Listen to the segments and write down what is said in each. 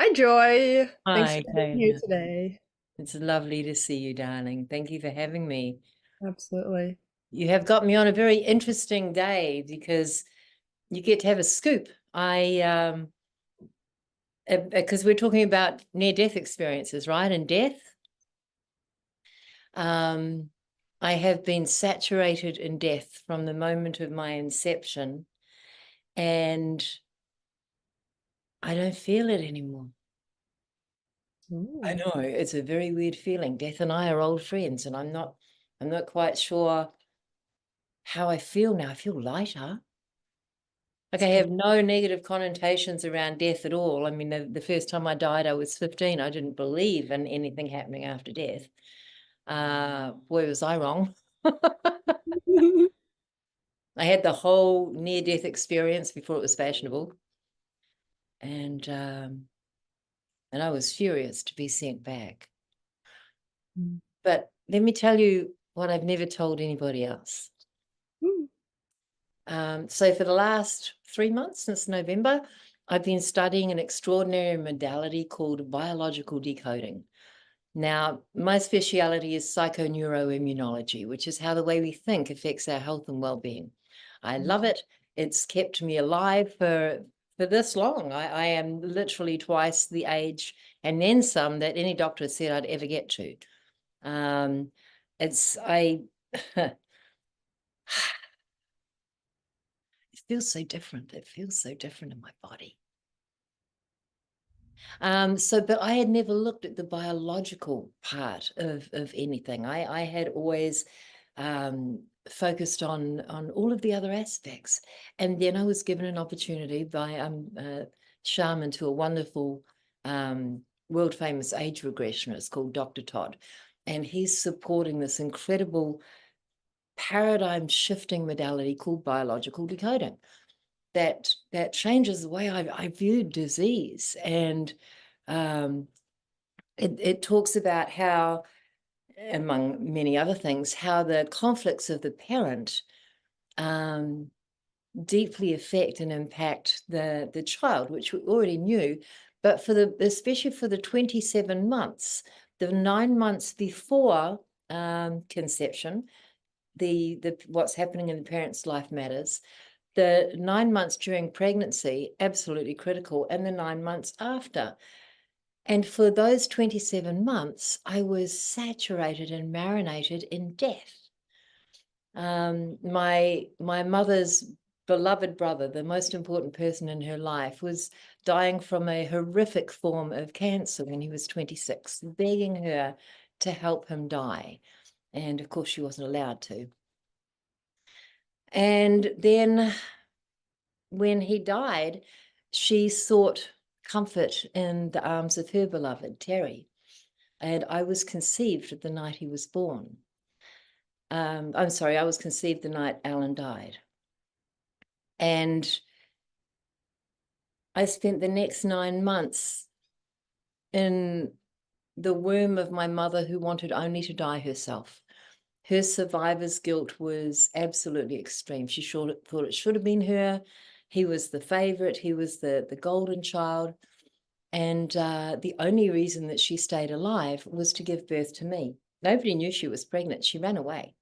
Hi, Joy. Thanks Hi, for being here Kaila. today. It's lovely to see you, darling. Thank you for having me. Absolutely. You have got me on a very interesting day because you get to have a scoop. Because we're talking about near-death experiences, right? And death. Um, I have been saturated in death from the moment of my inception, and I don't feel it anymore. I Ooh. know it's a very weird feeling. Death and I are old friends, and I'm not quite sure how I feel now. I feel lighter. Like It's I good. have no negative connotations around death at all. I mean, the first time I died, I was 15. I didn't believe in anything happening after death. Boy, was I wrong. I had the whole near-death experience before it was fashionable, and um, and I was furious to be sent back. Mm. But let me tell you what I've never told anybody else. Ooh. So for the last 3 months, since November, I've been studying an extraordinary modality called biological decoding. Now, my speciality is psychoneuroimmunology, which is how the way we think affects our health and well-being. I love it. It's kept me alive for this long. I am literally twice the age and then some that any doctor said I'd ever get to. Um, it's I It feels so different. It feels so different in my body. But I had never looked at the biological part of anything. I had always focused on all of the other aspects. And then I was given an opportunity by a shaman to a wonderful world famous age regressionist called Dr. Todd. And he's supporting this incredible paradigm shifting modality called biological decoding that changes the way I view disease. And um, it talks about how, among many other things, how the conflicts of the parent um, deeply affect and impact the child, which we already knew, but especially for the 27 months, the 9 months before conception, the what's happening in the parent's life matters. The 9 months during pregnancy, absolutely critical, and the 9 months after. And for those 27 months, I was saturated and marinated in death. My mother's beloved brother, the most important person in her life, was dying from a horrific form of cancer when he was 26, begging her to help him die. And of course, she wasn't allowed to. And then when he died, she sought comfort in the arms of her beloved, Terry. And I was conceived the night he was born. I'm sorry, I was conceived the night Alan died. And I spent the next 9 months in the womb of my mother who wanted only to die herself. Her survivor's guilt was absolutely extreme. She thought it should have been her. He was the favorite. He was the golden child. And the only reason that she stayed alive was to give birth to me. Nobody knew she was pregnant. She ran away.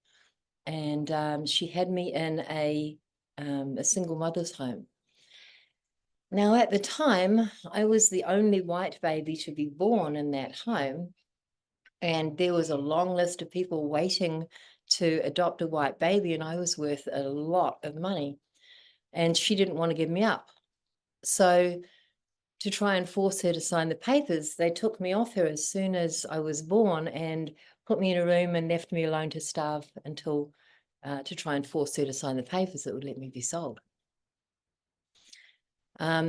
And she had me in a single mother's home. Now, at the time, I was the only white baby to be born in that home. And there was a long list of people waiting to adopt a white baby, and I was worth a lot of money. And she didn't want to give me up. So to try and force her to sign the papers, they took me off her as soon as I was born and put me in a room and left me alone to starve until to try and force her to sign the papers that would let me be sold.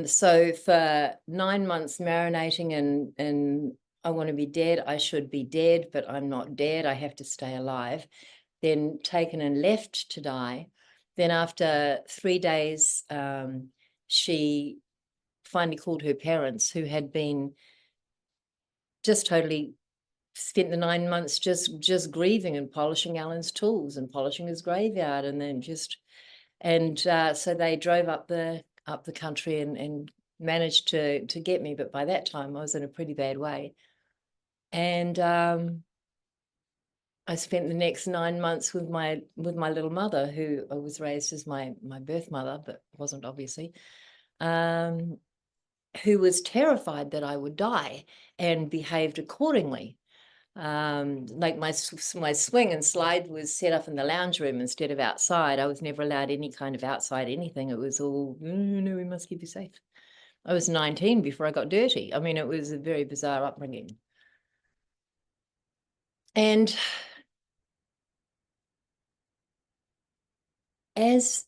So for 9 months marinating in I want to be dead, I should be dead, but I'm not dead, I have to stay alive. Then taken and left to die. Then after 3 days, she finally called her parents, who had been just totally spent the 9 months just grieving and polishing Alan's tools and polishing his graveyard, and then so they drove up the country and managed to get me, but by that time I was in a pretty bad way. And I spent the next 9 months with my little mother, who I was raised as my birth mother, but wasn't obviously, who was terrified that I would die and behaved accordingly. Like my swing and slide was set up in the lounge room instead of outside. I was never allowed any kind of outside anything. It was all, no, we must keep you safe. I was 19 before I got dirty. I mean, it was a very bizarre upbringing. And as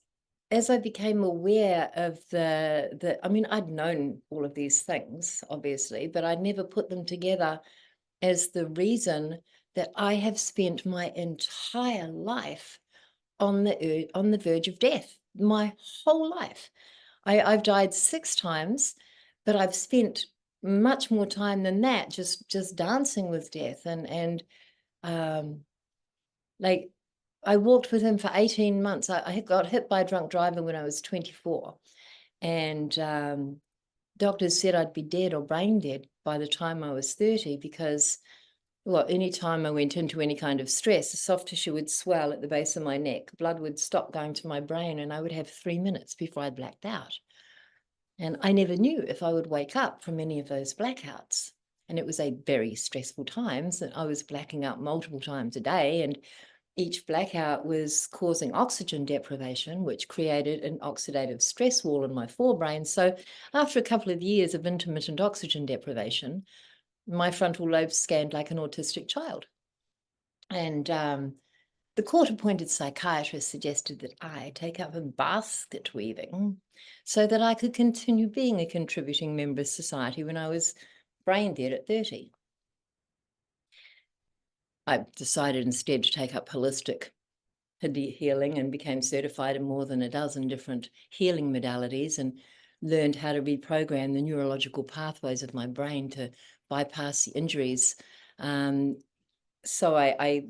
I became aware of I mean, I'd known all of these things, obviously, but I'd never put them together as the reason that I have spent my entire life on the verge of death, my whole life. I've died 6 times, but I've spent much more time than that just dancing with death. And like, I walked with him for 18 months. I got hit by a drunk driver when I was 24, and doctors said I'd be dead or brain dead by the time I was 30, because, well, any time I went into any kind of stress, the soft tissue would swell at the base of my neck, blood would stop going to my brain, and I would have 3 minutes before I blacked out. And I never knew if I would wake up from any of those blackouts. And it was a very stressful times that I was blacking out multiple times a day, and each blackout was causing oxygen deprivation, which created an oxidative stress wall in my forebrain. So after a couple of years of intermittent oxygen deprivation, my frontal lobe scanned like an autistic child. And the court-appointed psychiatrist suggested that I take up a basket weaving so that I could continue being a contributing member of society when I was brain dead at 30. I decided instead to take up holistic healing and became certified in more than a dozen different healing modalities, and learned how to reprogram the neurological pathways of my brain to bypass the injuries. So I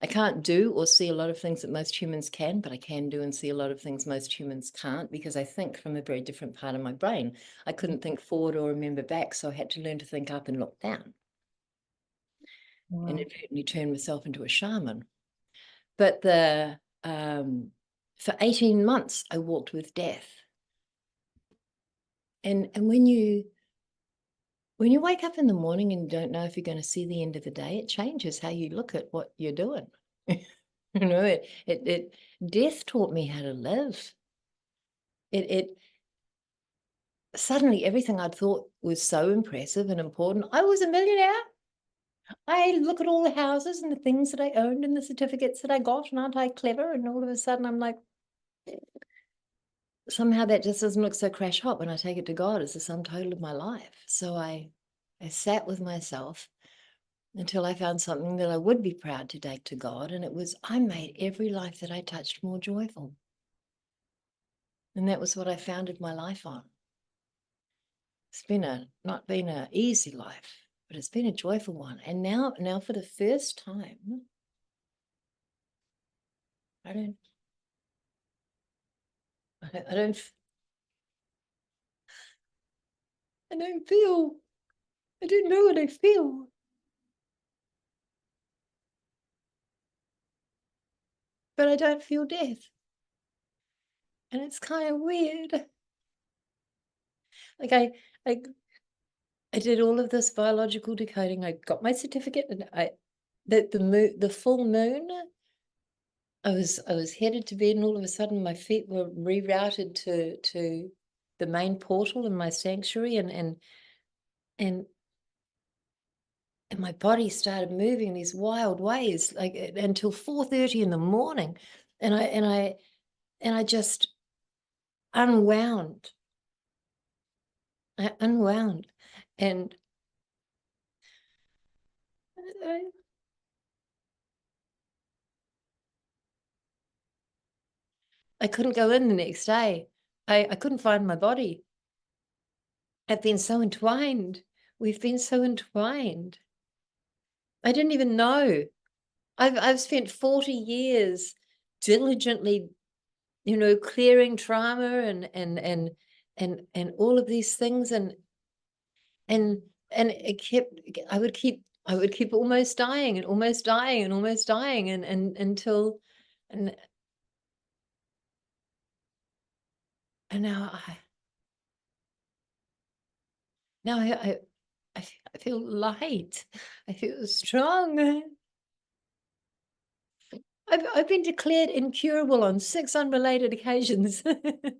can't do or see a lot of things that most humans can, but I can do and see a lot of things most humans can't, because I think from a very different part of my brain. I couldn't think forward or remember back, so I had to learn to think up and look down. Wow. And inadvertently turn myself into a shaman. But for 18 months, I walked with death. And when you wake up in the morning and don't know if you're going to see the end of the day, it changes how you look at what you're doing. You know, death taught me how to live. It suddenly, everything I'd thought was so impressive and important. I was a millionaire. I look at all the houses and the things that I owned and the certificates that I got, and aren't I clever? And all of a sudden I'm like, somehow that just doesn't look so crash hot when I take it to God as the sum total of my life. So I sat with myself until I found something that I would be proud to take to God, and it was, I made every life that I touched more joyful. And that was what I founded my life on. It's not been an easy life, but it's been a joyful one. And now for the first time, I don't feel, I don't know what I feel. But I don't feel death. And it's kind of weird. Like I did all of this biological decoding. I got my certificate, and the full moon, I was headed to bed, and all of a sudden my feet were rerouted to the main portal in my sanctuary, and my body started moving in these wild ways, like until 4:30 in the morning, and I just unwound. I unwound, and I couldn't go in the next day. I couldn't find my body. I've been so entwined. We've been so entwined. I didn't even know. I've spent 40 years diligently, clearing trauma and and all of these things, and it kept, I would keep almost dying and almost dying and almost dying, and until, and and now I feel light. I feel strong. I've been declared incurable on 6 unrelated occasions. The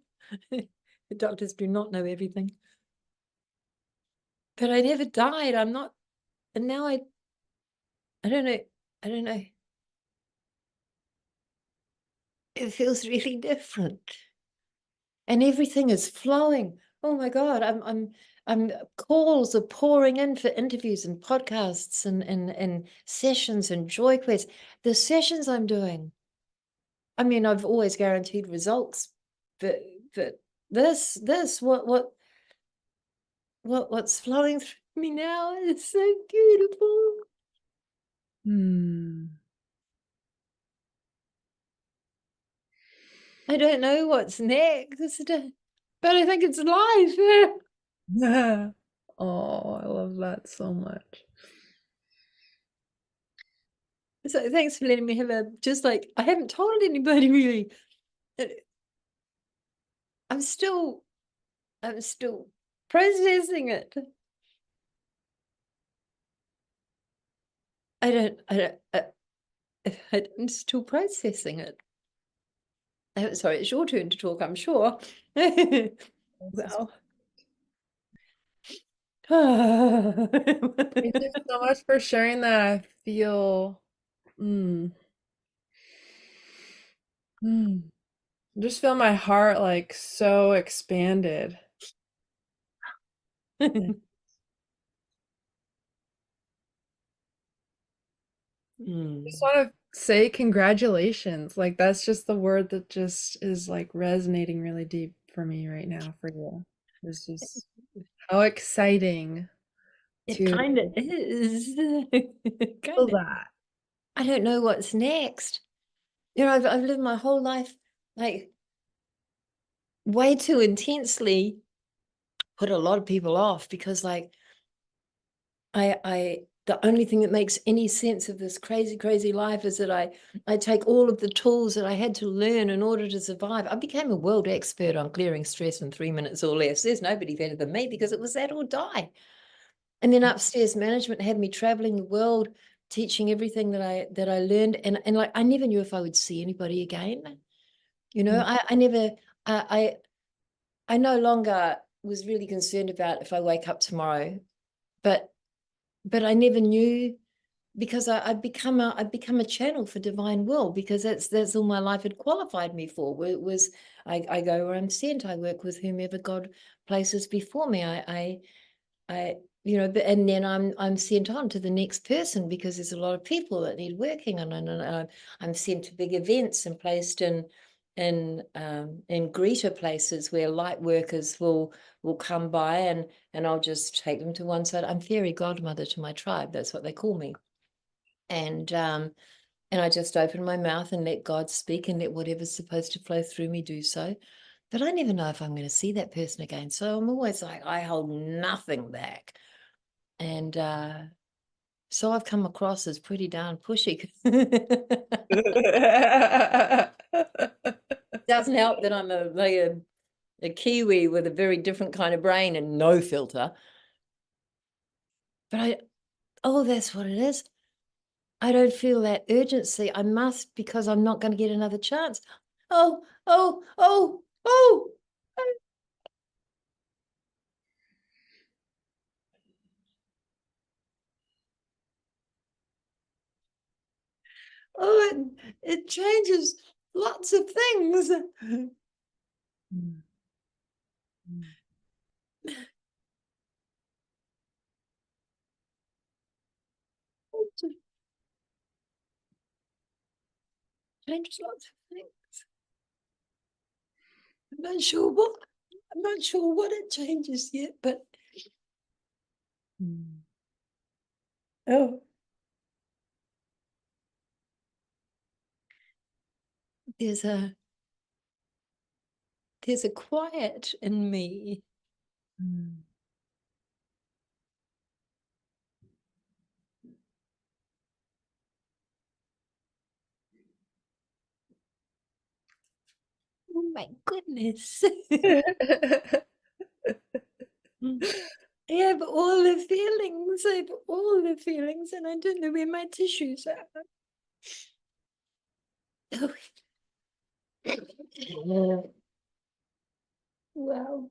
doctors do not know everything. But I never died. I'm not, and now I don't know. I don't know. It feels really different. And everything is flowing. Oh my God, I'm calls are pouring in for interviews and podcasts and sessions and joy quests. The sessions I'm doing, I mean, I've always guaranteed results, but but this what's flowing through me now is so beautiful. Hmm. I don't know what's next, but I think it's life. Oh, I love that so much. So thanks for letting me have a, just like, I haven't told anybody really. Uh, I'm still I'm still processing it. I'm still processing it. Sorry, it's your turn to talk, I'm sure. Well. Thank you so much for sharing that. I feel, mm, mm, just feel my heart like so expanded. I just Mm. want to say congratulations. Like that's just the word that just is like resonating really deep for me right now for you. It's just how exciting It to kind of is. feel Kind of. that. I don't know what's next. You know, I've lived my whole life like way too intensely, put a lot of people off because like the only thing that makes any sense of this crazy, crazy life is that I take all of the tools that I had to learn in order to survive. I became a world expert on clearing stress in 3 minutes or less. There's nobody better than me because it was that or die. And then upstairs management had me traveling the world, teaching everything that I learned. And like I never knew if I would see anybody again. You know, Mm, I never I no longer was really concerned about if I wake up tomorrow, but I never knew because I'd become a channel for divine will because that's all my life had qualified me for. It was I go where I'm sent. I work with whomever God places before me. I you know, and then I'm sent on to the next person because there's a lot of people that need working on, and I'm sent to big events and placed in greeter places where light workers will come by, and I'll just take them to one side. I'm fairy godmother to my tribe. That's what they call me. And I just open my mouth and let God speak and let whatever's supposed to flow through me do so. But I never know if I'm going to see that person again. So I'm always like, I hold nothing back. And so I've come across as pretty darn pushy. Doesn't help that I'm a Kiwi with a very different kind of brain and no filter. But oh, that's what it is. I don't feel that urgency. I must because I'm not going to get another chance. Oh, oh, oh, oh, oh, it changes lots of things. mm, mm, It changes lots of things. I'm not sure what. I'm not sure what it changes yet, but mm. oh, there's there's a quiet in me. Mm. Oh my goodness. I have all the feelings. I have all the feelings, and I don't know where my tissues are. Oh. Wow.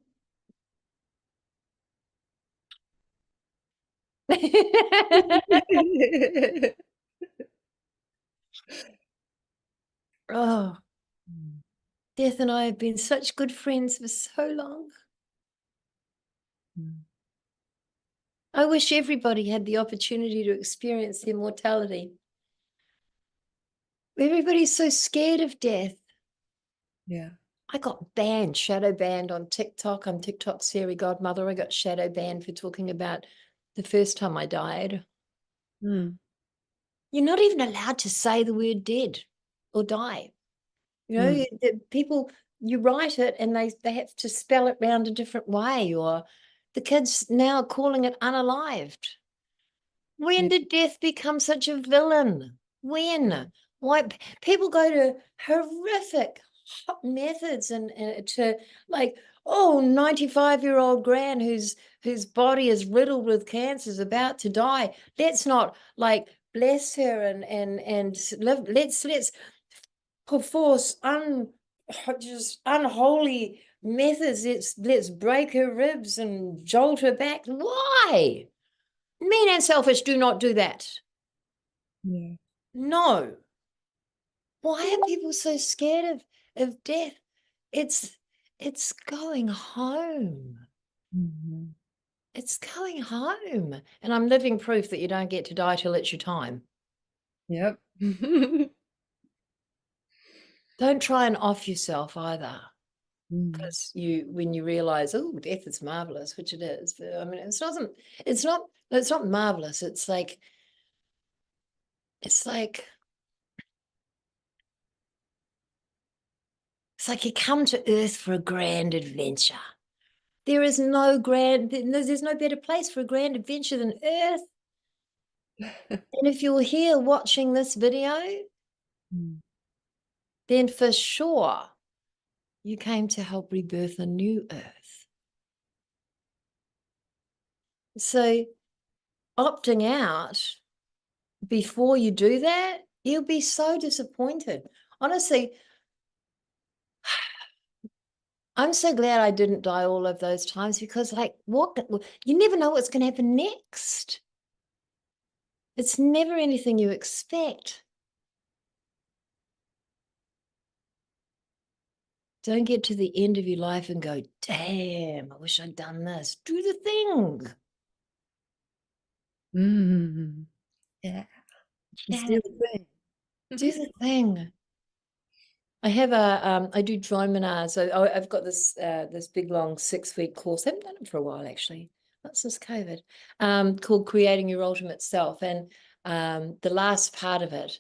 Oh, Mm. Death and I have been such good friends for so long. Mm. I wish everybody had the opportunity to experience immortality. Everybody's so scared of death. Yeah. I got banned, shadow banned on TikTok. I'm TikTok's fairy godmother. I got shadow banned for talking about the first time I died. Mm. You're not even allowed to say the word dead or die. Mm. People, you write it and they have to spell it round a different way, or the kids now are calling it unalived. When Yeah. did death become such a villain? When? Why people go to horrific methods and to like, oh, 95-year-old gran whose body is riddled with cancer is about to die. Let's not like bless her and live. Let's perforce just unholy methods. Let's break her ribs and jolt her back. Why? Mean and selfish do not do that. Yeah. No. Why are people so scared of death? It's it's going home. Mhm. It's going home. And I'm living proof that you don't get to die till it's your time. Yep. Don't try and off yourself either. Mm. Because when you realize, oh, death is marvelous, which it is. But, I mean, it's not marvelous. It's like you come to earth for a grand adventure. There's no better place for a grand adventure than earth. And if you're here watching this video, Mm. then for sure you came to help rebirth a new earth. So opting out before you do that, you'll be so disappointed. Honestly, I'm so glad I didn't die all of those times, because like you never know what's going to happen next. It's never anything you expect. Don't get to the end of your life and go, damn, I wish I'd done this. Do the thing. Mm. Yeah. Just Yeah, do the thing. do the thing. I do Dramana. So I've got this big long 6-week course. I haven't done it for a while actually. Not since COVID. Called Creating Your Ultimate Self. And the last part of it,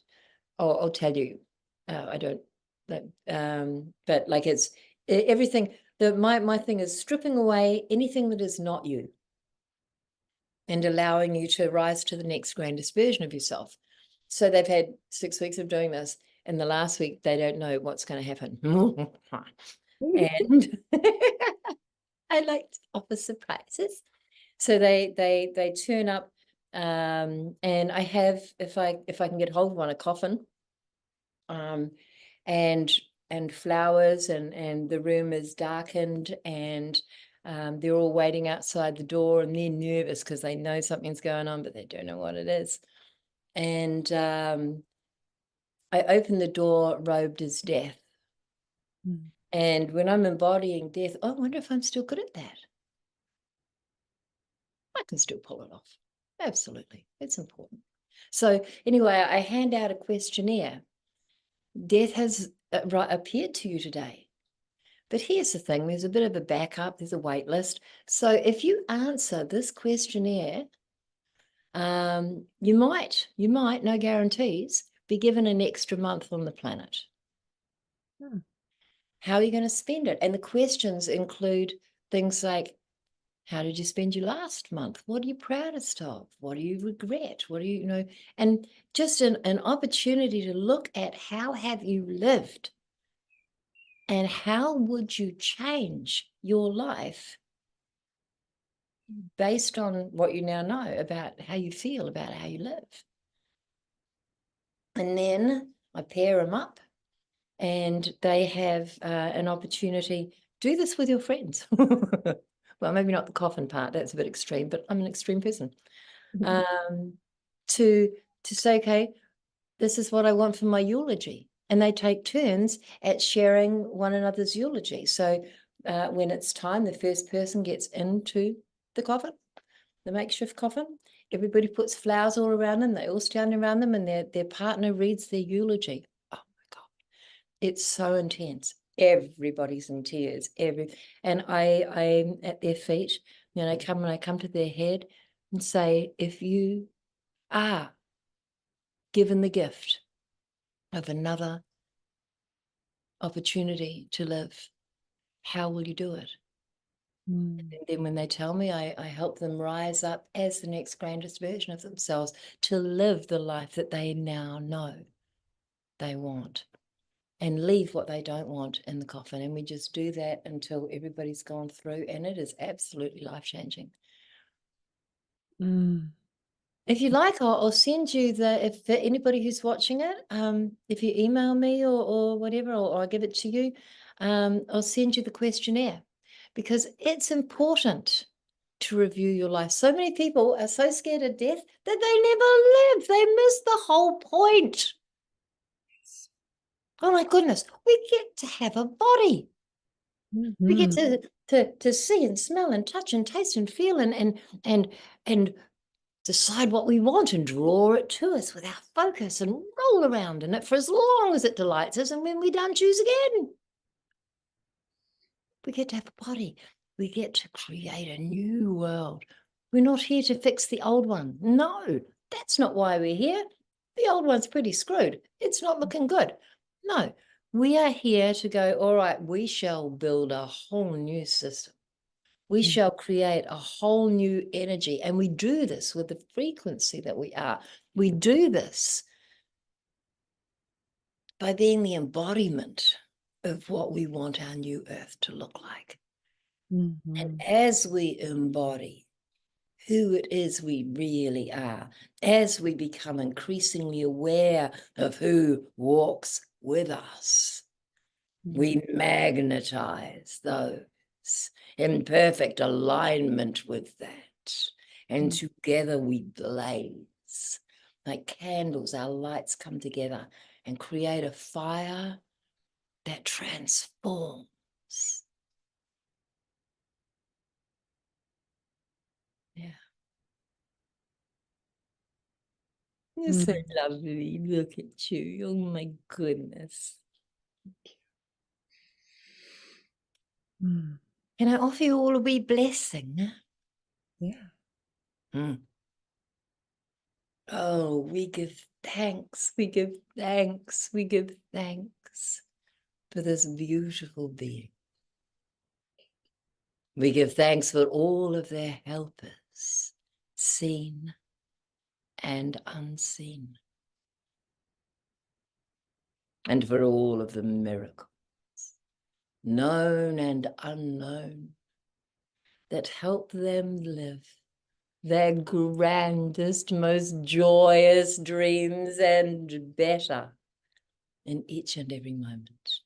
I'll tell you. I don't. But like it's everything. My thing is stripping away anything that is not you and allowing you to rise to the next grandest version of yourself. So they've had 6 weeks of doing this, and the last week they don't know what's going to happen. And I like to offer surprises. So they turn up, and I have, if I can get hold of one, a coffin, um, and flowers, and the room is darkened, and they're all waiting outside the door, and they're nervous because they know something's going on, but they don't know what it is. And I open the door robed as death. Mm. And when I'm embodying death, I wonder if I'm still good at that. I can still pull it off. Absolutely. It's important. So anyway, I hand out a questionnaire. Death has appeared to you today. But here's the thing, there's a bit of a backup, there's a wait list. So if you answer this questionnaire, you might, no guarantees, be given an extra month on the planet. Hmm. How are you going to spend it? And the questions include things like, how did you spend your last month? What are you proudest of? What do you regret? What do you, and just an opportunity to look at how have you lived and how would you change your life based on what you now know about how you feel about how you live. And then I pair them up and they have an opportunity. Do this with your friends. Well, maybe not the coffin part, that's a bit extreme, but I'm an extreme person. To say, okay, this is what I want for my eulogy. And they take turns at sharing one another's eulogy. So when it's time, the first person gets into the coffin, the makeshift coffin. Everybody puts flowers all around them. They all stand around them and their partner reads their eulogy. Oh my God. It's so intense. Everybody's in tears. And I'm at their feet, I come to their head and say, if you are given the gift of another opportunity to live, how will you do it? And then when they tell me, I help them rise up as the next grandest version of themselves to live the life that they now know they want and leave what they don't want in the coffin. And we just do that until everybody's gone through, and it is absolutely life-changing. If you like, I'll send you if for anybody who's watching it, if you email me or whatever, or I'll give it to you, I'll send you the questionnaire because it's important to review your life. So many people are so scared of death that they never live. They miss the whole point. Oh my goodness, we get to have a body. We get to see and smell and touch and taste and feel and decide what we want and draw it to us with our focus and roll around in it for as long as it delights us. And when we're done, choose again. We get to have a body. We get to create a new world. We're not here to fix the old one. No, that's not why we're here. The old one's pretty screwed. It's not looking good. No, we are here to go, all right, we shall build a whole new system. We shall create a whole new energy. And we do this with the frequency that we are. We do this by being the embodiment of what we want our new earth to look like. And as we embody who it is we really are, as we become increasingly aware of who walks with us, we magnetize those in perfect alignment with that. And together we blaze like candles. Our lights come together and create a fire that transforms. Yeah. You're so lovely. Look at you. Oh my goodness. Can I offer you all a wee blessing? Yeah. Oh, we give thanks. We give thanks. We give thanks for this beautiful being. We give thanks for all of their helpers, seen and unseen, and for all of the miracles, known and unknown, that help them live their grandest, most joyous dreams and better in each and every moment.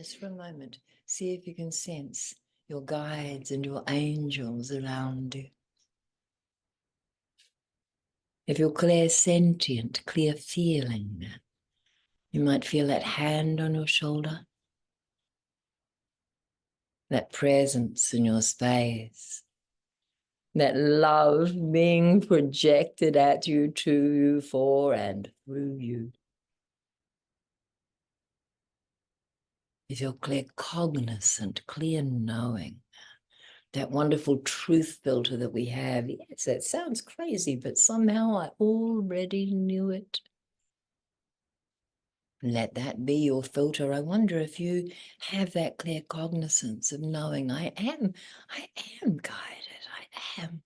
Just for a moment, see if you can sense your guides and your angels around you. If you're clear sentient, clear feeling, you might feel that hand on your shoulder, that presence in your space, that love being projected at you, to you, for and through you. If you're clear cognizant, clear knowing, that wonderful truth filter that we have. Yes, that sounds crazy, but somehow I already knew it. Let that be your filter. I wonder if you have that clear cognizance of knowing I am guided, I am.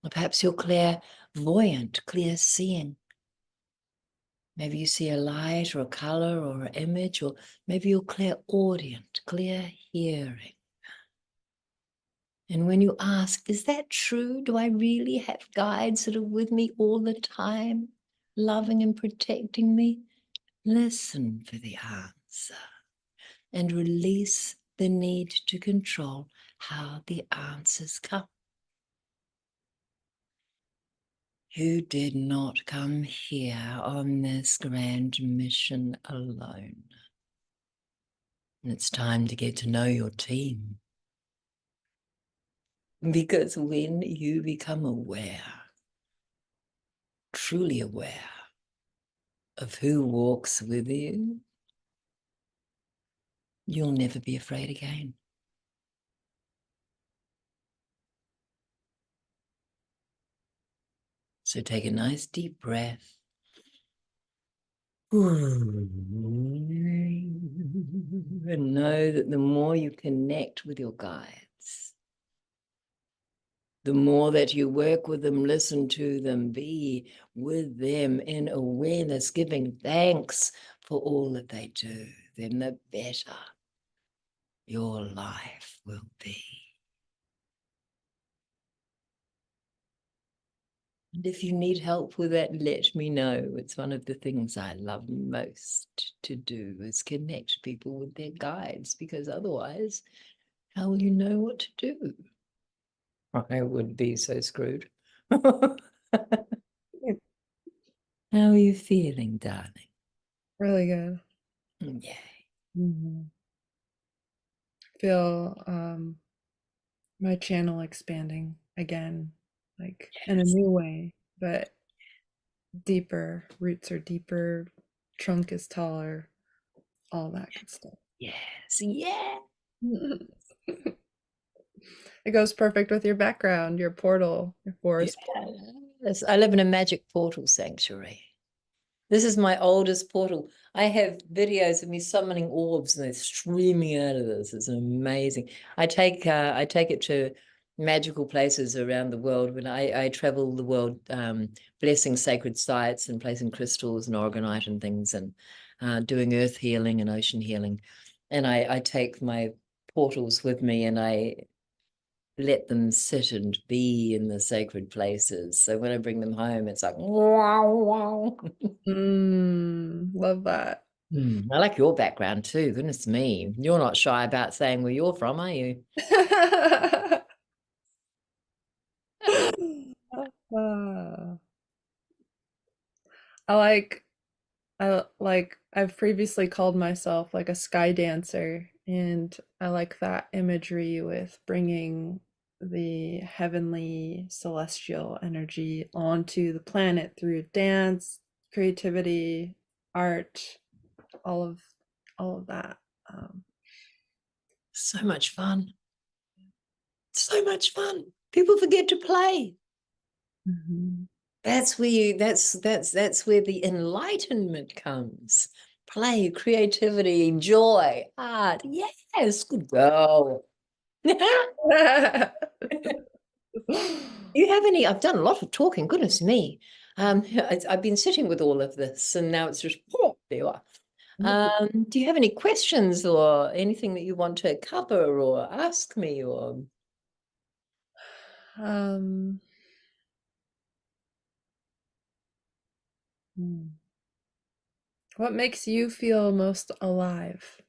Or perhaps you're clairvoyant, clear seeing. Maybe you see a light or a color or an image, or maybe you're clairaudient, clear hearing. And when you ask, is that true? Do I really have guides that are with me all the time, loving and protecting me? Listen for the answer and release the need to control how the answers come. You did not come here on this grand mission alone. And it's time to get to know your team. Because when you become aware, truly aware of who walks with you, you'll never be afraid again. So take a nice deep breath. And know that the more you connect with your guides, the more that you work with them, listen to them, be with them in awareness, giving thanks for all that they do, then the better your life will be. And if you need help with that, let me know. It's one of the things I love most to do, is connect people with their guides, because otherwise, how will you know what to do? I would be so screwed. How are you feeling, darling? Really good. Yeah. Mhm. Feel my channel expanding again, like in a Yes. new way, but deeper. Roots are deeper, trunk is taller, all that good stuff. Yes. Yeah. It goes perfect with your background, your portal, your forest portal. Yes. I live in a magic portal sanctuary. This is my oldest portal. I have videos of me summoning orbs and they're streaming out of this. It's amazing. I take it to magical places around the world. When I travel the world, blessing sacred sites and placing crystals and organite and things, and doing earth healing and ocean healing. And I take my portals with me, and I let them sit and be in the sacred places. So when I bring them home, it's like, wow, wow. Love that. I like your background too. Goodness me. You're not shy about saying where you're from, are you? Ah. I like I've previously called myself like a sky dancer, and I like that imagery with bringing the heavenly celestial energy onto the planet through dance, creativity, art, all of all of that. Um, So much fun. So much fun. People forget to play. mhm. That's where that's where the enlightenment comes. Play, creativity, joy, art. Yes, good girl. You have any? I've done a lot of talking, goodness me. I've been sitting with all of this, and now it's just, oh, there you are. Do you have any questions or anything that you want to cover or ask me or? Um, hmm. What makes you feel most alive?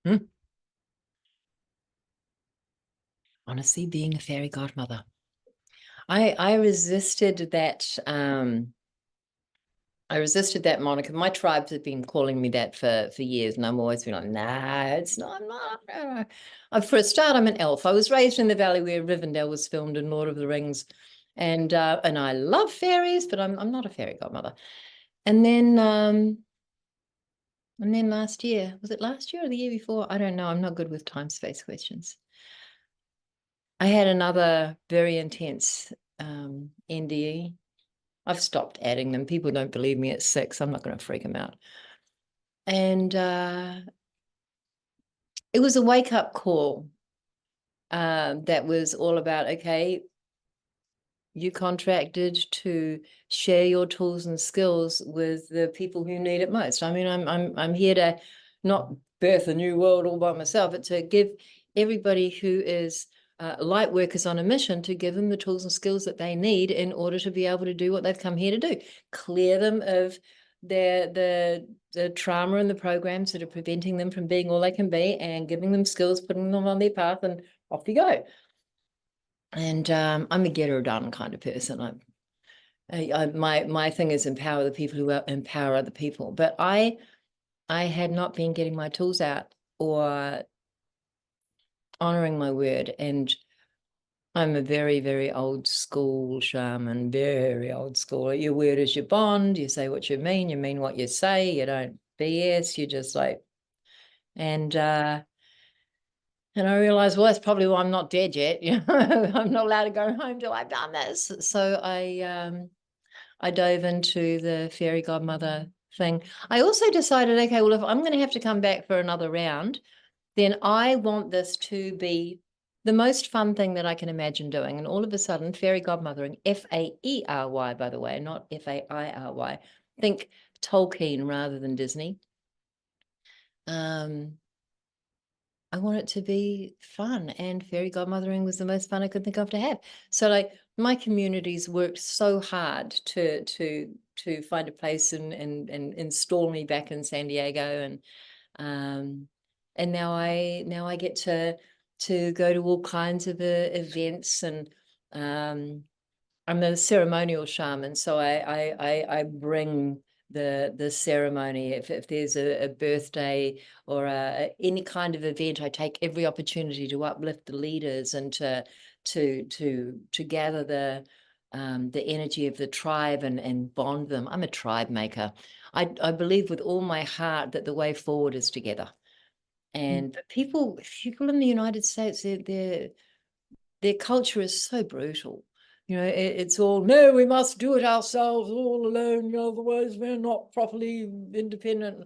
Hmm. Honestly, being a fairy godmother. I resisted that. I resisted that moniker. My tribes have been calling me that for years, and I'm always been like, nah, it's not. I'm not. For a start, I'm an elf. I was raised in the valley where Rivendell was filmed in Lord of the Rings, and I love fairies, but I'm not a fairy godmother. And then last year, was it last year or the year before? I don't know. I'm not good with time space questions. I had another very intense NDE. I've stopped adding them. People don't believe me at 6. I'm not going to freak them out. And it was a wake up call that was all about, okay, you contracted to share your tools and skills with the people who need it most. I mean, I'm here to not birth a new world all by myself, but to give everybody who is light workers on a mission, to give them the tools and skills that they need in order to be able to do what they've come here to do. Clear them of the trauma and the programs that are preventing them from being all they can be, and giving them skills, putting them on their path, and off you go. And I'm a get her done kind of person. My thing is empower the people who empower other people. But I had not been getting my tools out or honoring my word. And I'm a very, very old school shaman, very old school. Your word is your bond. You say what you mean what you say, you don't BS, you just like, and I realized, well, that's probably why I'm not dead yet. You know, I'm not allowed to go home till I've done this. So I dove into the fairy godmother thing. I also decided, okay, well, if I'm going to have to come back for another round, then I want this to be the most fun thing that I can imagine doing. And all of a sudden, fairy godmothering, Faery, by the way, not Fairy. Think Tolkien rather than Disney. I want it to be fun, and fairy godmothering was the most fun I could think of to have. So like my community's worked so hard to find a place and install me back in San Diego, um and now I get to go to all kinds of events, and um I'm a ceremonial shaman, so I bring the ceremony. If there's a birthday or any kind of event, I take every opportunity to uplift the leaders and to gather the energy of the tribe and bond them. I'm a tribe maker. I believe with all my heart that the way forward is together. And people in the United States, their culture is so brutal. You know, it's all, no, we must do it ourselves all alone, you know, otherwise we're not properly independent.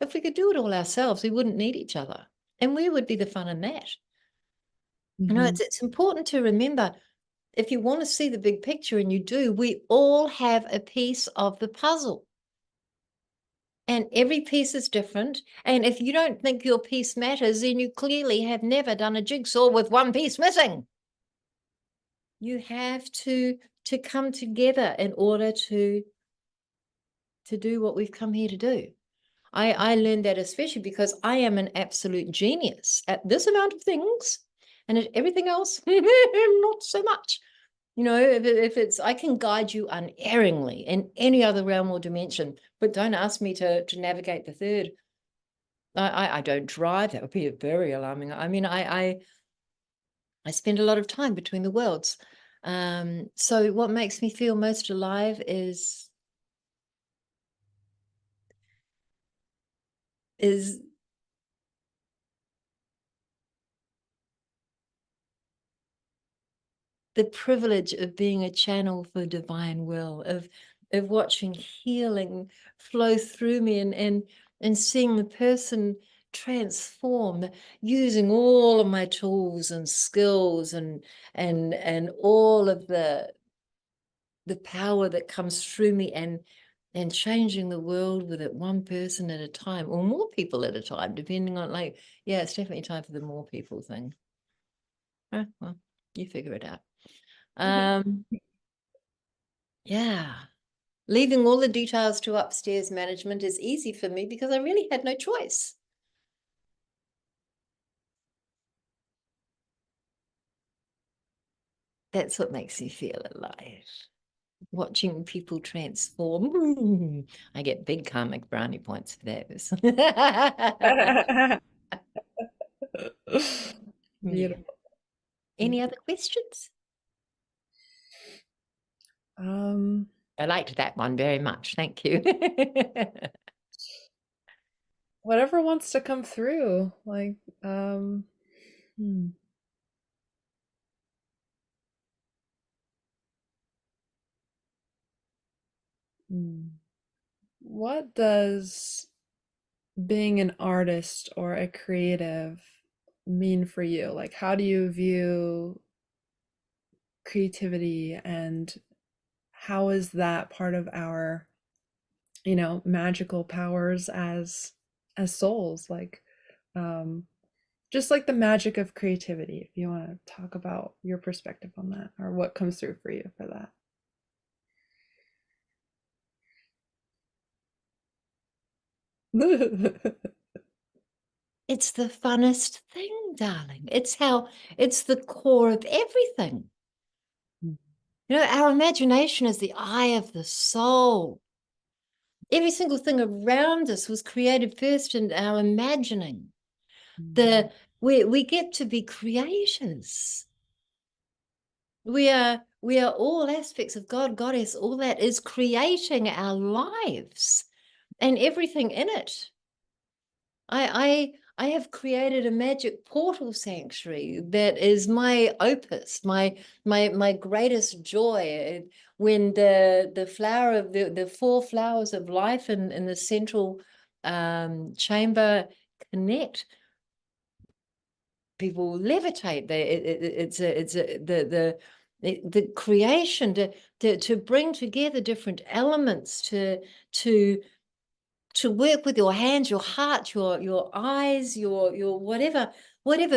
If we could do it all ourselves, we wouldn't need each other. And where would be the fun in that? You know, Mm-hmm. it's important to remember, if you want to see the big picture, and you do, we all have a piece of the puzzle. And every piece is different. And if you don't think your piece matters, then you clearly have never done a jigsaw with one piece missing. You have to come together in order to do what we've come here to do. I learned that especially because I am an absolute genius at this amount of things, and at everything else, not so much. You know, if it's, I can guide you unerringly in any other realm or dimension, but don't ask me to navigate the third. I don't drive. That would be very alarming. I mean, I spend a lot of time between the worlds. So what makes me feel most alive is the privilege of being a channel for divine will, of watching healing flow through me, and seeing the person transform, using all of my tools and skills, and all of the power that comes through me, and changing the world with it, one person at a time or more people at a time, depending on, like, yeah, it's definitely time for the more people thing. Well, you figure it out. Yeah. Leaving all the details to upstairs management is easy for me because I really had no choice. That's what makes me feel alive. Watching people transform. I get big karmic brownie points for those. Yeah. Beautiful. Any other questions? Um, I liked that one very much. Thank you. Whatever wants to come through. Like, um, hmm, hmm. What does being an artist or a creative mean for you? Like, how do you view creativity, and how is that part of our, magical powers as souls? Like, um, just like the magic of creativity, if you want to talk about your perspective on that or what comes through for you for that. It's the funnest thing, darling. It's the core of everything. Our imagination is the eye of the soul. Every single thing around us was created first in our imagining. We get to be creators. We are all aspects of God, Goddess, all that is creating our lives and everything in it. I have created a magic portal sanctuary that is my opus, my greatest joy. When the flower of the four flowers of life in the central chamber connect, people levitate. The creation to bring together different elements to work with your hands, your heart, your eyes, your whatever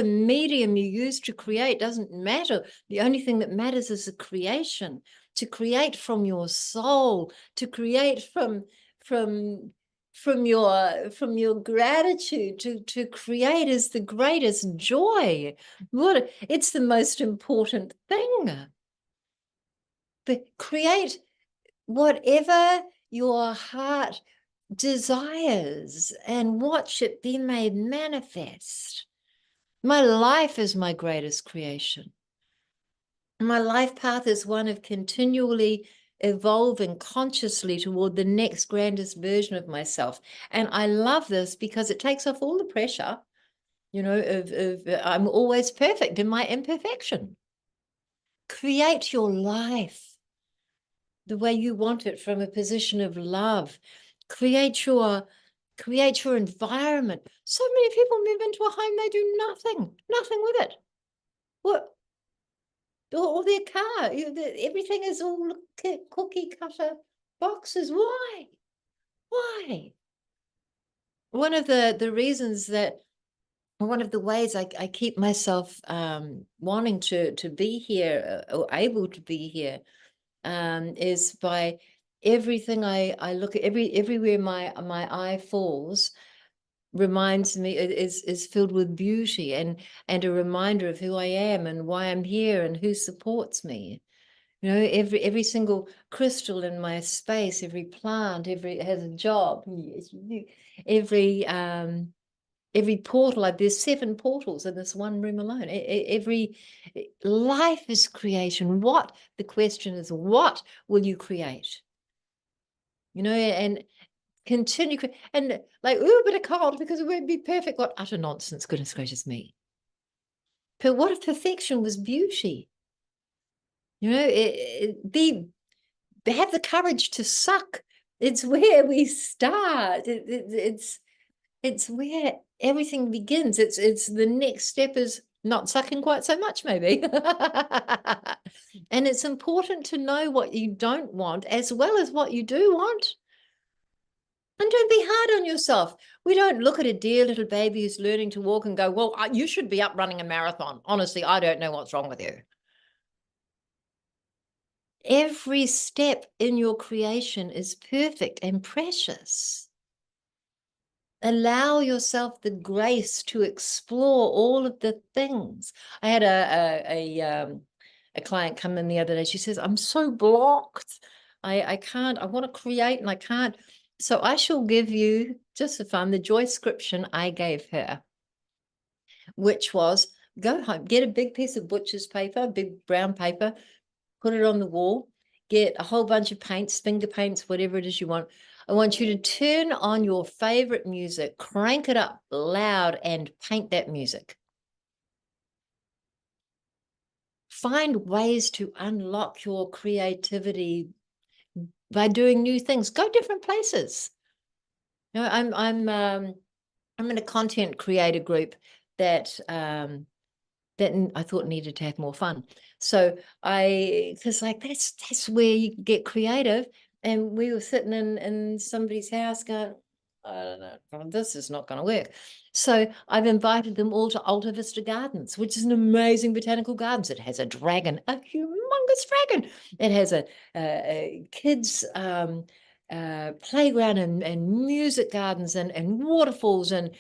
medium you use to create doesn't matter. The only thing that matters is the creation. To create from your soul, to create from from your gratitude, to create is the greatest joy. It's the most important thing. But create whatever your heart desires and watch it be made manifest. My life is my greatest creation. My life path is one of continually evolving consciously toward the next grandest version of myself. And I love this because it takes off all the pressure, of I'm always perfect in my imperfection. Create your life the way you want it from a position of love. Create your environment. So many people move into a home, they do nothing with it. What? Or their car, everything is all cookie cutter boxes. Why? Why? One of the reasons that one of the ways I keep myself wanting to be here or able to be here is by everything I look at, everywhere my eye falls reminds me, is filled with beauty and a reminder of who I am and why I'm here and who supports me. Every single crystal in my space, every plant, every has a job. Yes, every portal, like there's 7 portals in this one room alone. Every life is creation. The question is, what will you create? And continue, and like, oh, but I can't because it won't be perfect. What utter nonsense, goodness gracious me. But what if perfection was beauty? Have the courage to suck. It's where we start. It's where everything begins. It's the next step is not sucking quite so much, maybe. And it's important to know what you don't want as well as what you do want. And don't be hard on yourself. We don't look at a dear little baby who's learning to walk and go, well, you should be up running a marathon. Honestly, I don't know what's wrong with you. Every step in your creation is perfect and precious. Allow yourself the grace to explore all of the things. I had a client come in the other day. She says, I'm so blocked. I can't, I want to create and I can't. So I shall give you, just for fun, the joy scription I gave her, which was go home, get a big piece of butcher's paper, big brown paper, put it on the wall, get a whole bunch of paints, finger paints, whatever it is you want. I want you to turn on your favorite music, crank it up loud, and paint that music. Find ways to unlock your creativity by doing new things. Go different places. You know, I'm in a content creator group that that I thought needed to have more fun. So because like that's where you get creative. And we were sitting in somebody's house going, I don't know, this is not going to work. So I've invited them all to Alta Vista Gardens, which is an amazing botanical gardens. It has a dragon, a humongous dragon. It has a kids playground and music gardens and waterfalls and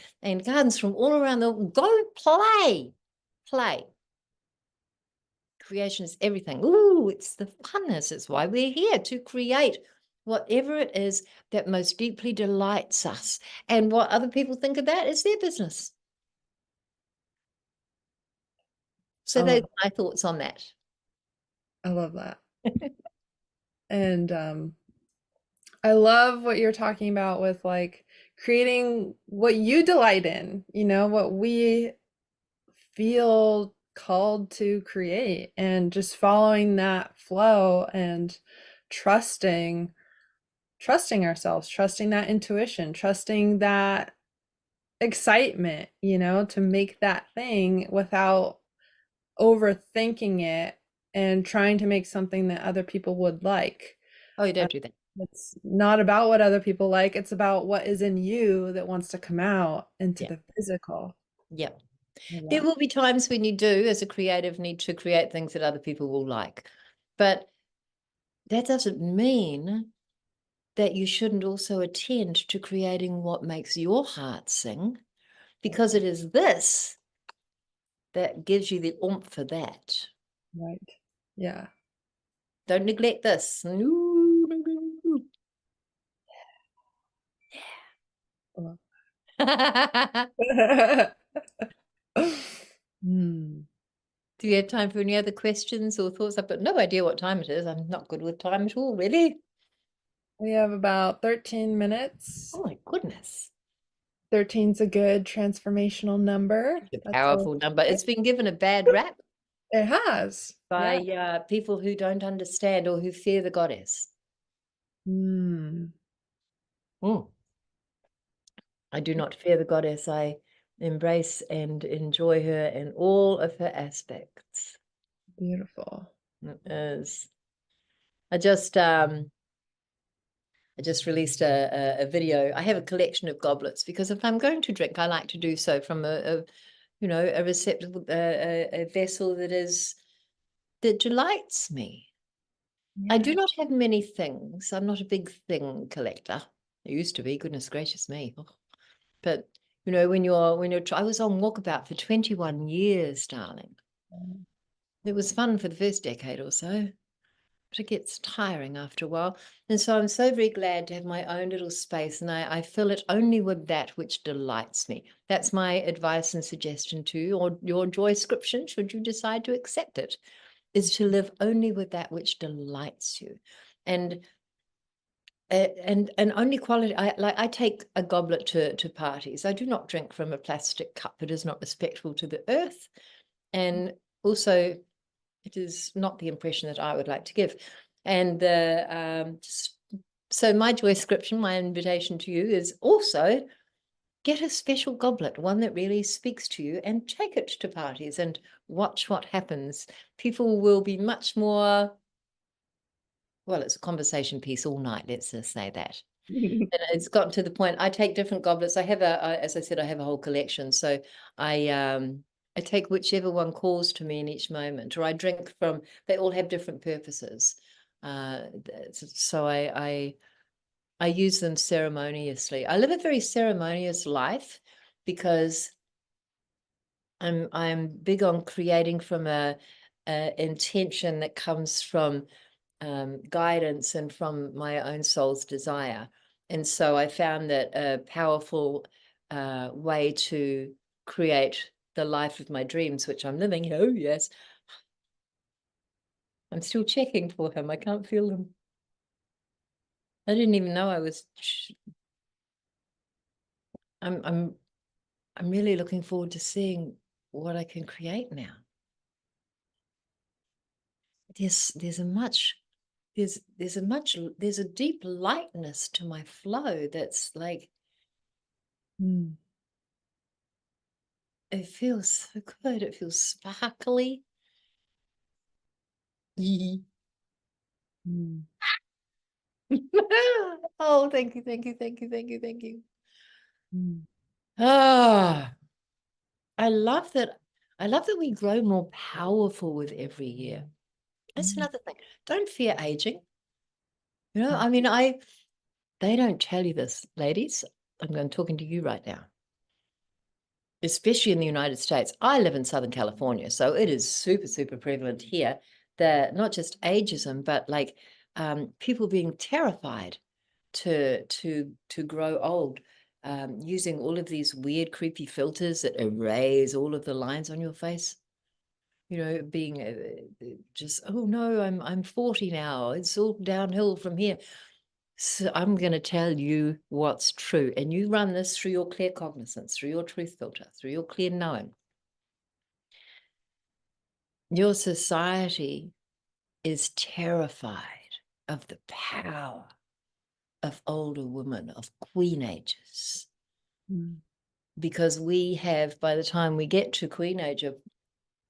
gardens from all around the world. Go play. Creation is everything. Ooh, it's the funness. It's why we're here, to create whatever it is that most deeply delights us. And what other people think of that is their business. I So those love are my thoughts on that. I love that. And I love what you're talking about with like creating what you delight in, you know, what we feel called to create, and just following that flow and trusting trusting ourselves, trusting that intuition, trusting that excitement, you know, to make that thing without overthinking it and trying to make something that other people would like. Oh, you Uh, don't do that. it's not about what other people like, it's about what is in you that wants to come out into Yeah. the physical. Yeah. I love There that. will be times when you do, as a creative, need to create things that other people will like. But that doesn't mean that you shouldn't also attend to creating what makes your heart sing, because it is this that gives you the oomph for that. Right. Yeah. Don't neglect this. No, no, no, I no. love Hmm. Do you have time for any other questions or thoughts? I've got no idea what time it is. I'm not good with time at all, really. We have about 13 minutes. Oh my goodness. 13's a good transformational number. A That's a powerful number. It's been given a bad rap it has. by Yeah. people who don't understand or who fear the goddess. Mm, Mm. I do not fear the goddess. I embrace and enjoy her in all of her aspects. beautiful. It is. I just um I just released a video. I have a collection of goblets because if I'm going to drink, I like to do so from a receptive a vessel that delights me. I do Yeah. not have many things. I'm not a big thing collector. I used to be. Goodness gracious me. Oh. But I was on walkabout for 21 years, darling. It was fun for the first decade or so, but it gets tiring after a while. And so I'm so very glad to have my own little space, and I fill it only with that which delights me. That's my advice and suggestion to you, or your joy scription, should you decide to accept it, is to live only with that which delights you. And and only quality. I take a goblet to parties. I do not drink from a plastic cup. It is not respectful to the earth, and also it is not the impression that I would like to give. And so my joy scription, my invitation to you is also get a special goblet, one that really speaks to you, and take it to parties and watch what happens. People will be much more, well, it's a conversation piece all night, let's just say that. And it's gotten to the point, I take different goblets. As I said, I have a whole collection. So I take whichever one calls to me in each moment, or I drink from, they all have different purposes. So I use them ceremoniously. I live a very ceremonious life because I'm big on creating from a intention that comes from guidance and from my own soul's desire. And so I found that a powerful way to create the life of my dreams, which I'm living. Oh, yes. I'm still checking for him. I can't feel him. I didn't even know I was. I'm I'm I'm really looking forward to seeing what I can create now. There's a much there's a deep lightness to my flow that's like, Mm. it feels so good. It feels sparkly. Mm. Oh, thank you, thank you, thank you, thank you, thank you. Mm. Ah, I love that we grow more powerful with every year. That's Mm. another thing. Don't fear aging. You know, Mm. I mean, they don't tell you this, ladies. I'm talking to you right now, especially in the United States. I live in Southern California, so it is super, super prevalent here that not just ageism, but like people being terrified to grow old, using all of these weird, creepy filters that erase all of the lines on your face. You know, being just, oh no, I'm 40 now. It's all downhill from here. So I'm going to tell you what's true. And you run this through your clear cognizance, through your truth filter, through your clear knowing. Your society is terrified of the power of older women, of queen ages, Mm. because we have, by the time we get to queen age,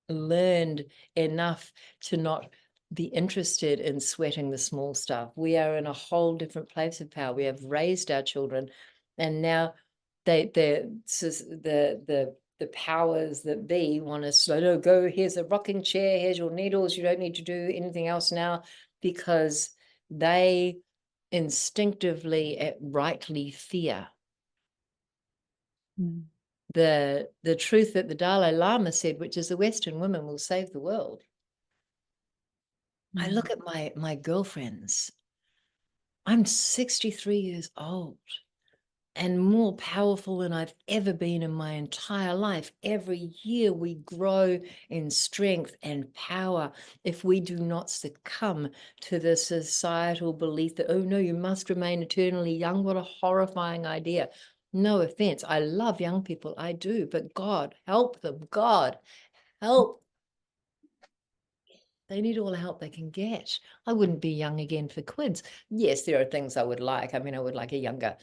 learned enough to not be interested in sweating the small stuff. We are in a whole different place of power. We have raised our children, and now the powers that be want us to, no, go, here's a rocking chair, here's your needles, you don't need to do anything else now, because they instinctively rightly fear Mm. the truth that the Dalai Lama said, which is the Western women will save the world. I Mm. look at my girlfriends. I'm 63 years old and more powerful than I've ever been in my entire life. Every year we grow in strength and power if we do not succumb to the societal belief that, oh no, you must remain eternally young. What a horrifying idea. No offense. I love young people. I do, but God help them. God help. They need all the help they can get. I wouldn't be young again for quids. Yes, there are things I would like. I mean, I would like a younger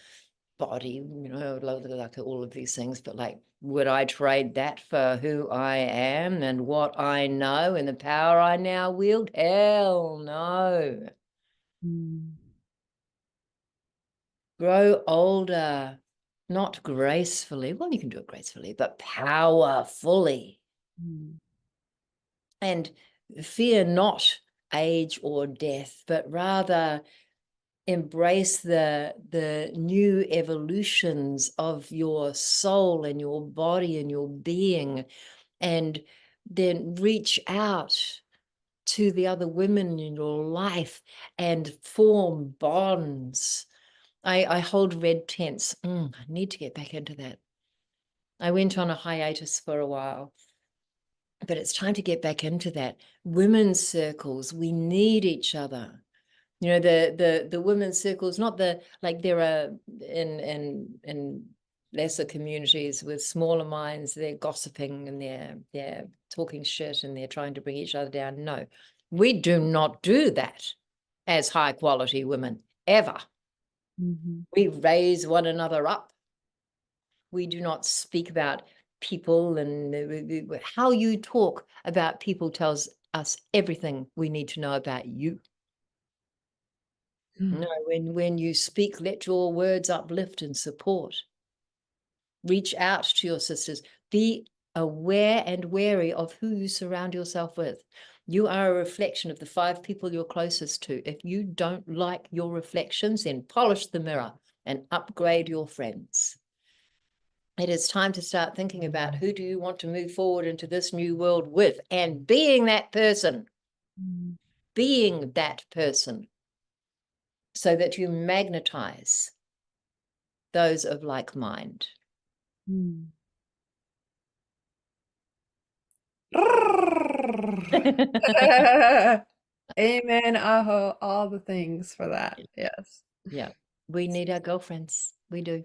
body, you know, I would like all of these things, but like, would I trade that for who I am and what I know and the power I now wield? Hell no. Mm. Grow older, not gracefully. Well, you can do it gracefully, but powerfully. Mm. And fear not age or death, but rather embrace the new evolutions of your soul and your body and your being, and then reach out to the other women in your life and form bonds. I hold red tents. I need to get back into that. I went on a hiatus for a while, but it's time to get back into that. Women's circles, we need each other. You know, the women's circles, not the, like, there are in lesser communities with smaller minds, they're gossiping and they're talking shit and they're trying to bring each other down. No, we do not do that as high quality women ever. Mhm. We raise one another up. We do not speak about people, and how you talk about people tells us everything we need to know about you. Mm. No, when you speak, let your words uplift and support. Reach out to your sisters. Be aware and wary of who you surround yourself with. You are a reflection of the 5 people you're closest to. If you don't like your reflections, then polish the mirror and upgrade your friends. It is time to start thinking about who do you want to move forward into this new world with, and being that person, so that you magnetize those of like mind. Mm. Amen, aho, all the things for that. Yes. Yeah, we need our girlfriends. We do.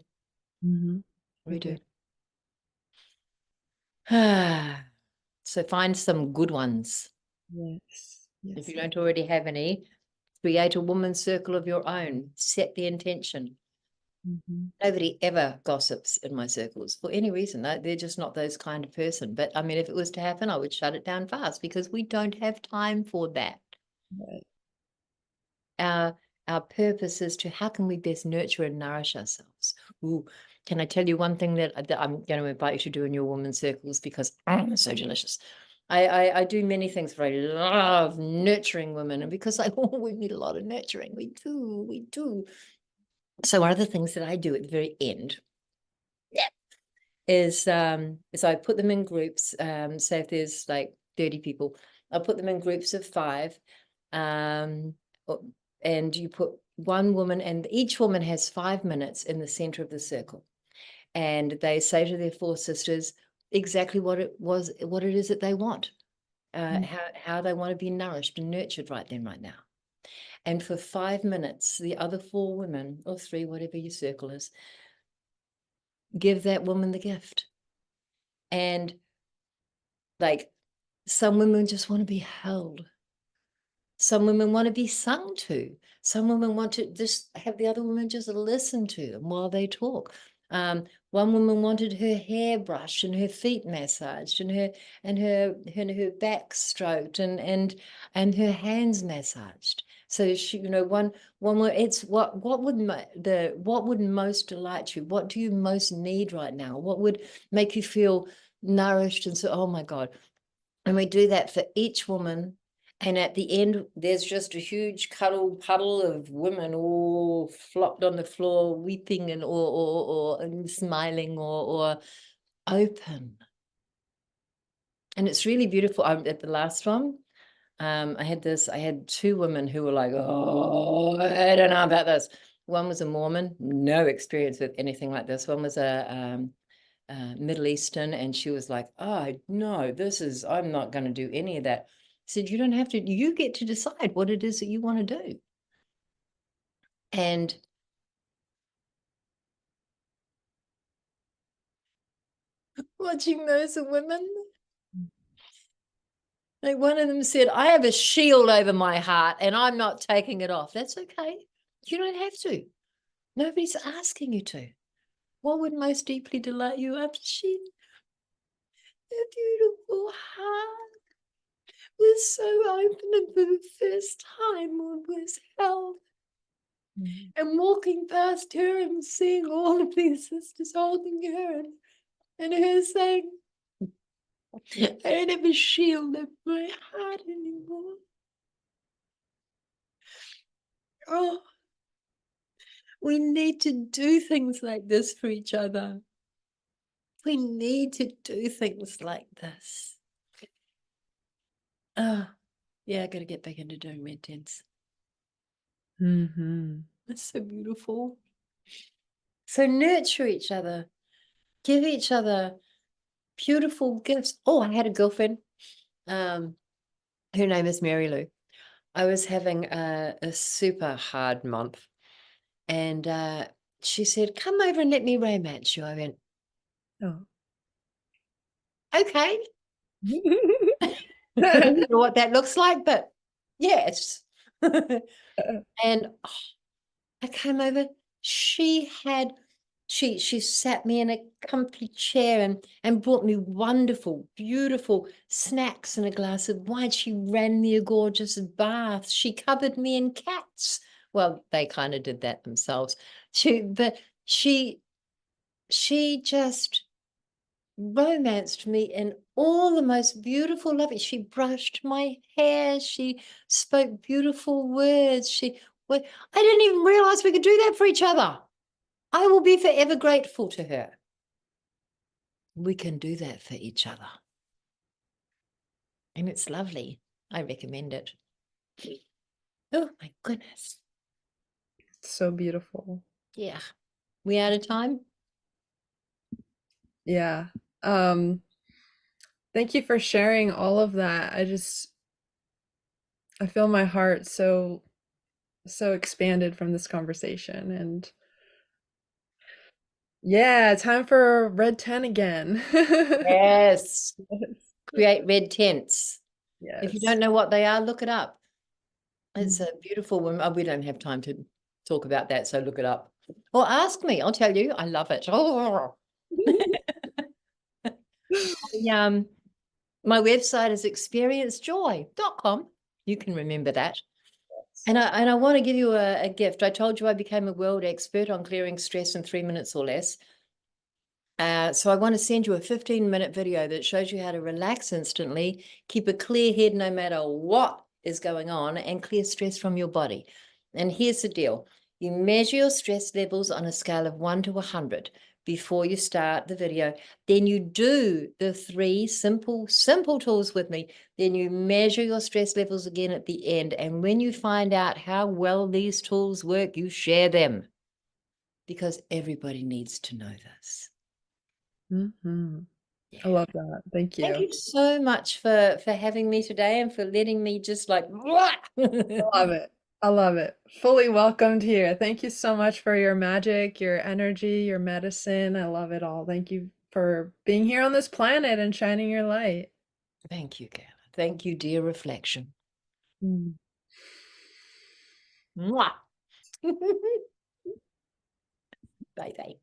Mhm. We do. So find some good ones. Yes. If Yes. you don't already have any, create a woman's circle of your own. Set the intention. Mhm. Nobody ever gossips in my circles for any reason. They're just not those kind of person. But I mean, if it was to happen, I would shut it down fast, because we don't have time for that. Right. Our purpose is to, how can we best nurture and nourish ourselves? Ooh, can I tell you one thing that I'm going to invite you to do in your women's circles, because it's so delicious. I do many things, but I love nurturing women, and because we need a lot of nurturing. We do. So one of the things that I do at the very end is I put them in groups. Say if there's like 30 people, I'll put them in groups of 5. And you put one woman, and each woman has 5 minutes in the center of the circle. And they say to their 4 sisters exactly what it is that they want, Mm. how they want to be nourished and nurtured right then, right now. And for 5 minutes, the other 4 women, or 3, whatever your circle is, give that woman the gift. And like, some women just want to be held. Some women want to be sung to. Some women want to just have the other women just listen to them while they talk. One woman wanted her hair brushed and her feet massaged and her back stroked and her hands massaged. So she, one more. It's what would most delight you? What do you most need right now? What would make you feel nourished? And so, oh my God. And we do that for each woman. And at the end, there's just a huge cuddle puddle of women all flopped on the floor, weeping and or smiling or open. And it's really beautiful. At the last one, I had 2 women who were like, oh, I don't know about this. One was a Mormon, no experience with anything like this. One was a Middle Eastern, and she was like, oh no, I'm not going to do any of that. I said, you don't have to, you get to decide what it is that you want to do. And watching those women, like one of them said, I have a shield over my heart and I'm not taking it off. That's okay. You don't have to. Nobody's asking you to. What would most deeply delight you? After she, her beautiful heart was so open, and for the first time was held. Mm. And walking past her and seeing all of these sisters holding her, and her saying, I don't have a shield over my heart anymore. Oh, we need to do things like this for each other. We need to do things like this. Oh, yeah, I got to get back into doing red tents. Mhm. It's so beautiful. So nurture each other. Give each other beautiful gifts. Oh, I had a girlfriend. Her name is Mary Lou. I was having a super hard month, and she said, come over and let me romance you. I went, Oh. okay. I don't know what that looks like, but yes. And I came over. She sat me in a comfy chair and brought me wonderful, beautiful snacks and a glass of wine. She ran me a gorgeous bath. She covered me in cats. Well, they kind of did that themselves. But she just romanced me in all the most beautiful love. She brushed my hair. She spoke beautiful words. I didn't even realize we could do that for each other. I will be forever grateful to her. We can do that for each other. And it's lovely. I recommend it. Oh my goodness. So beautiful. Yeah. We out of time? Yeah. Um, Thank you for sharing all of that. I feel my heart so expanded from this conversation, and yeah, time for red 10 again. Yes. Yes. Create red tents. If you Yes. don't know what they are, look it up. It's Mm. a beautiful woman. Oh, we don't have time to talk about that, so look it up. Or ask me. I'll tell you. I love it. Oh. um, my website is experiencejoy.com. You can remember that. And I want to give you a gift. I told you I became a world expert on clearing stress in 3 minutes or less. So I want to send you a 15-minute video that shows you how to relax instantly, keep a clear head no matter what is going on, and clear stress from your body. And here's the deal. You measure your stress levels on a scale of 1 to 100 before you start the video. Then you do the 3 simple tools with me. Then you measure your stress levels again at the end. And when you find out how well these tools work, you share them, because everybody needs to know this. Mhm. I Yeah. love that. Thank Thank you. you so much for having me today and for letting me just like I love it. I love it. Fully welcomed here. Thank you so much for your magic, your energy, your medicine. I love it all. Thank you for being here on this planet and shining your light. Thank you, Kaila. Thank you, dear reflection. Mm. Mwah. Bye bye.